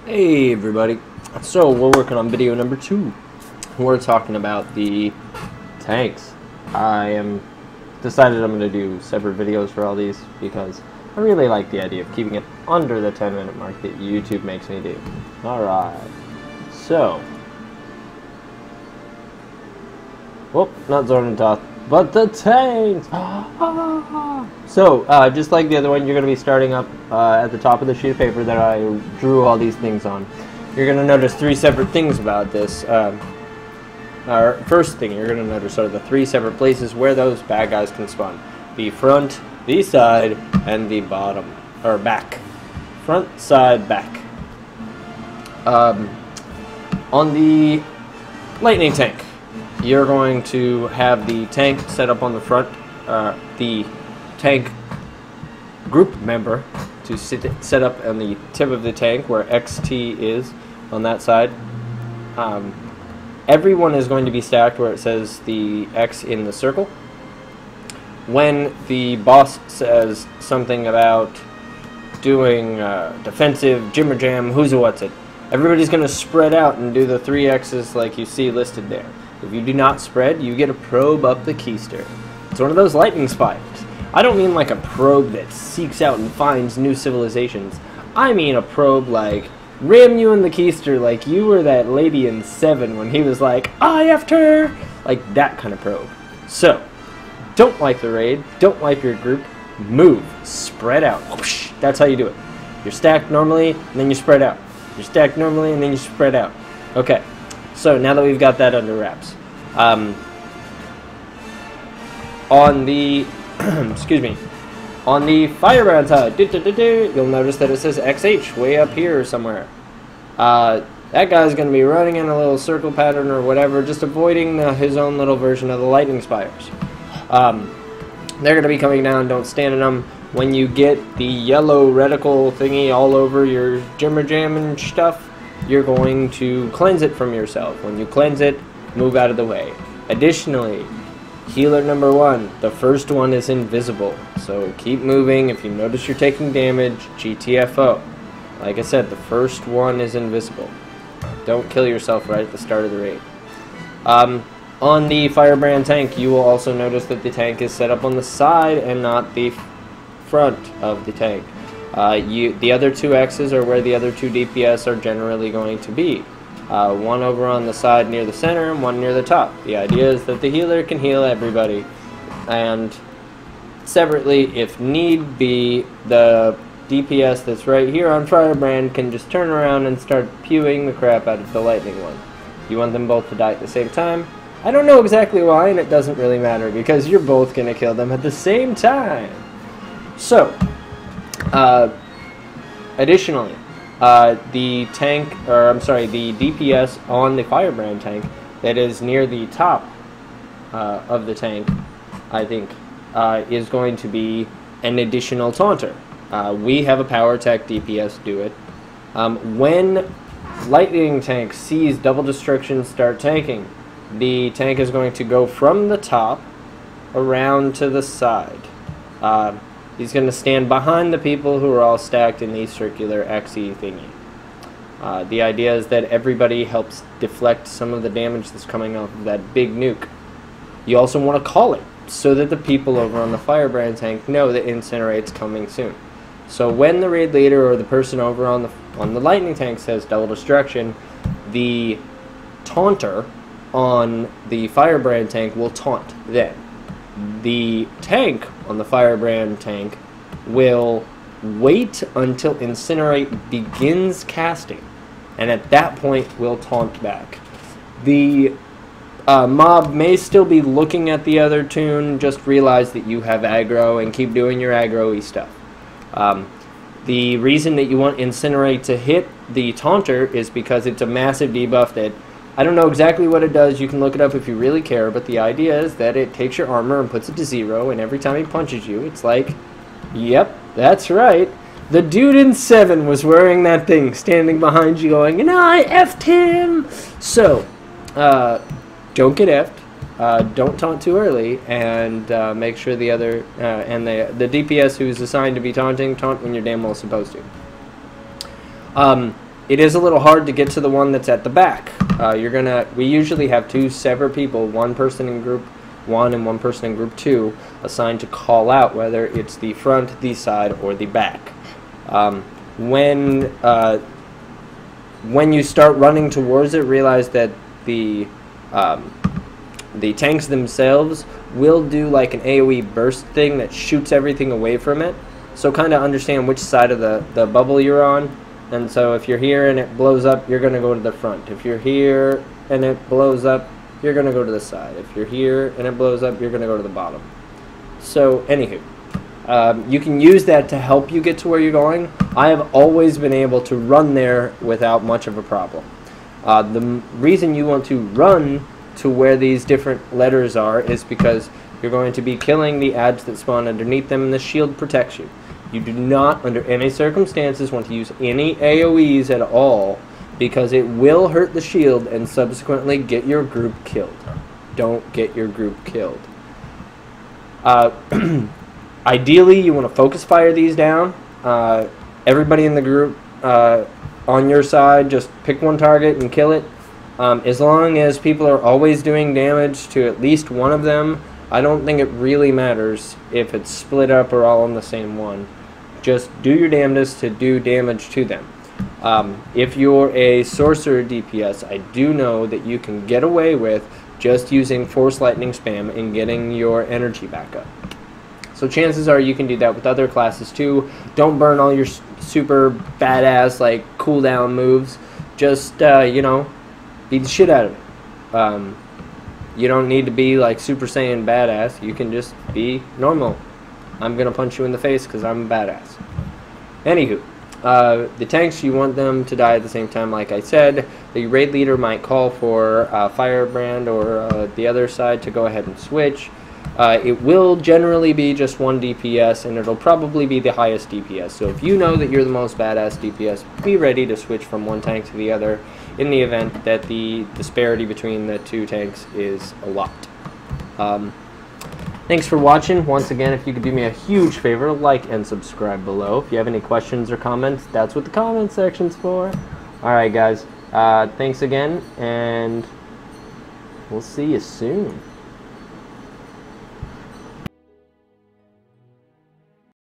Hey everybody, so we're working on video number 2. We're talking about the tanks. I am decided I'm going to do separate videos for all these because I really like the idea of keeping it under the 10-minute mark that YouTube makes me do. Alright, so, whoop, not Zornentoth, but the tanks! So, just like the other one, you're going to be starting up at the top of the sheet of paper that I drew all these things on. You're going to notice 3 separate things about this. First thing you're going to notice are the 3 separate places where those bad guys can spawn. The front, the side, and the bottom, or back. Front, side, back. On the lightning tank, you're going to have the tank set up on the front, the tank group member to set up on the tip of the tank where XT is on that side. Everyone is going to be stacked where it says the X in the circle. When the boss says something about doing defensive jimmer jam, who's a what's it, everybody's going to spread out and do the 3 X's like you see listed there. If you do not spread, you get a probe up the keister. It's one of those lightning spires. I don't mean like a probe that seeks out and finds new civilizations. I mean a probe like ram you in the keister like you were that lady in 7 when he was like, I effed her! Like that kind of probe. So, don't wipe the raid, don't wipe your group, move, spread out. Whoosh, that's how you do it. You're stacked normally, and then you spread out. You're stacked normally, and then you spread out. Okay, so now that we've got that under wraps. On the excuse me, on the firebrand side, you'll notice that it says XH way up here somewhere. That guy's going to be running in a little circle pattern or whatever, just avoiding his own little version of the lightning spires. They're going to be coming down, don't stand in them. When you get the yellow reticle thingy all over your jimmer jam and stuff, you're going to cleanse it from yourself. When you cleanse it, move out of the way. Additionally, healer number 1, the first one is invisible, so keep moving. If you notice you're taking damage, GTFO. Like I said, the first one is invisible. Don't kill yourself right at the start of the raid. On the firebrand tank, you will also notice that the tank is set up on the side and not the front of the tank. The other 2 X's are where the other 2 DPS are generally going to be. One over on the side near the center and one near the top. The idea is that the healer can heal everybody, and separately, if need be, the DPS that's right here on Firebrand can just turn around and start pewing the crap out of the lightning one. You want them both to die at the same time? I don't know exactly why, and it doesn't really matter because you're both going to kill them at the same time. So, additionally, the tank, or I'm sorry, the DPS on the firebrand tank that is near the top of the tank, I think, is going to be an additional taunter. We have a power tech DPS do it. When lightning tank sees double destruction start tanking, the tank is going to go from the top around to the side. He's going to stand behind the people who are all stacked in the circular XE thingy. The idea is that everybody helps deflect some of the damage that's coming off of that big nuke. You also want to call it so that the people over on the firebrand tank know that Incinerate's coming soon. So when the raid leader or the person over on the lightning tank says double destruction, the taunter on the firebrand tank will taunt then. The tank on the firebrand tank will wait until Incinerate begins casting, and at that point will taunt back. The mob may still be looking at the other tune, just realize that you have aggro and keep doing your aggro-y stuff. The reason that you want Incinerate to hit the taunter is because it's a massive debuff that I don't know exactly what it does. You can look it up if you really care, but the idea is that it takes your armor and puts it to 0, and every time he punches you, it's like, yep, that's right. The dude in 7 was wearing that thing, standing behind you going, and I effed him! So, don't get effed, don't taunt too early, and make sure the other, and the DPS who's assigned to be taunting, taunt when you're damn well supposed to. it is a little hard to get to the one that's at the back. We usually have two separate people, one person in group 1 and one person in group 2, assigned to call out whether it's the front, the side, or the back. When you start running towards it, realize that the tanks themselves will do like an AoE burst thing that shoots everything away from it. So kind of understand which side of the bubble you're on. And so if you're here and it blows up, you're going to go to the front. If you're here and it blows up, you're going to go to the side. If you're here and it blows up, you're going to go to the bottom. So anywho, you can use that to help you get to where you're going. I have always been able to run there without much of a problem. The reason you want to run to where these different letters are is because you're going to be killing the adds that spawn underneath them, and the shield protects you. You do not, under any circumstances, want to use any AoEs at all, because it will hurt the shield and subsequently get your group killed. Don't get your group killed. Ideally, you want to focus fire these down. Everybody in the group on your side, just pick one target and kill it. As long as people are always doing damage to at least one of them, I don't think it really matters if it's split up or all on the same one. Just do your damnedest to do damage to them. If you're a sorcerer DPS, I do know that you can get away with just using Force Lightning spam and getting your energy back up. So chances are you can do that with other classes too. Don't burn all your super badass like cooldown moves. Just you know, beat the shit out of it. You don't need to be like Super Saiyan badass. You can just be normal. I'm gonna punch you in the face because I'm a badass. Anywho, the tanks, you want them to die at the same time, like I said. The raid leader might call for Firebrand or the other side to go ahead and switch. It will generally be just one DPS, and it'll probably be the highest DPS. So if you know that you're the most badass DPS, be ready to switch from one tank to the other in the event that the disparity between the two tanks is a lot. Thanks for watching. Once again, if you could do me a huge favor, like and subscribe below. If you have any questions or comments, that's what the comment section's for. Alright guys, thanks again, and we'll see you soon.